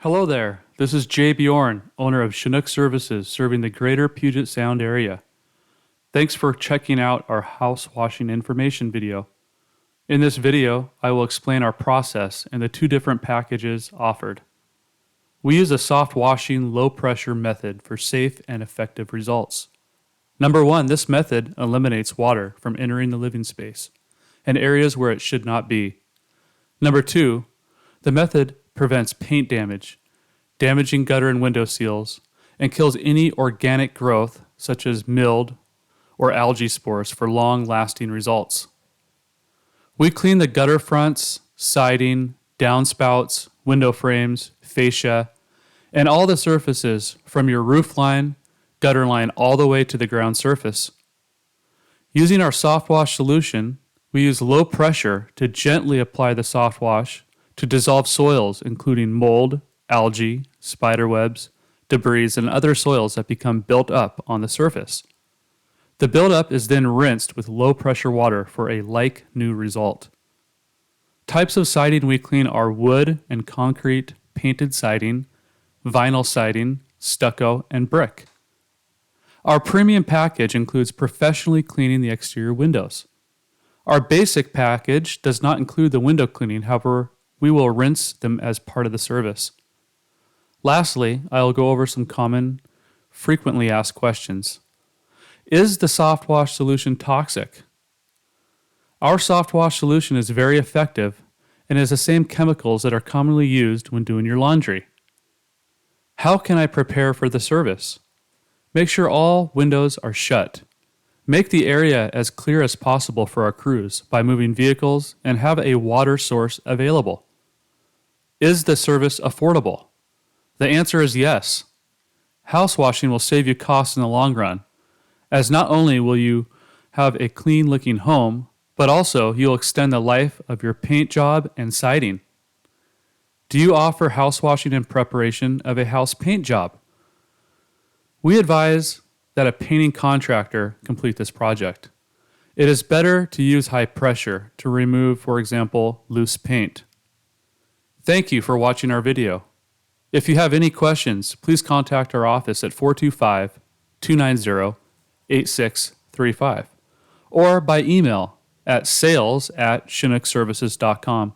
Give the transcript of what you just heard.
Hello there, this is Bjorn, owner of Chinook Services, serving the greater Puget Sound area. Thanks for checking out our house washing information video. In this video, I will explain our process and the two different packages offered. We use a soft washing, low pressure method for safe and effective results. Number one, this method eliminates water from entering the living space and areas where it should not be. Number two, the method prevents paint damage, damaging gutter and window seals, and kills any organic growth such as mold or algae spores for long-lasting results. We clean the gutter fronts, siding, downspouts, window frames, fascia, and all the surfaces from your roof line, gutter line, all the way to the ground surface. Using our soft wash solution, we use low pressure to gently apply the soft wash to dissolve soils, including mold, algae, spider webs, debris, and other soils that become built up on the surface. The buildup is then rinsed with low pressure water for a like new result. Types of siding we clean are wood and concrete, painted siding, vinyl siding, stucco, and brick. Our premium package includes professionally cleaning the exterior windows. Our basic package does not include the window cleaning, however, we will rinse them as part of the service. Lastly, I will go over some common, frequently asked questions. Is the soft wash solution toxic? Our soft wash solution is very effective and has the same chemicals that are commonly used when doing your laundry. How can I prepare for the service? Make sure all windows are shut. Make the area as clear as possible for our crews by moving vehicles and have a water source available. Is the service affordable? The answer is yes. House washing will save you costs in the long run, as not only will you have a clean-looking home, but also you'll extend the life of your paint job and siding. Do you offer house washing in preparation of a house paint job? We advise that a painting contractor complete this project. It is better to use high pressure to remove, for example, loose paint. Thank you for watching our video. If you have any questions, please contact our office at 425-290-8635 or by email at sales@chinookservices.com.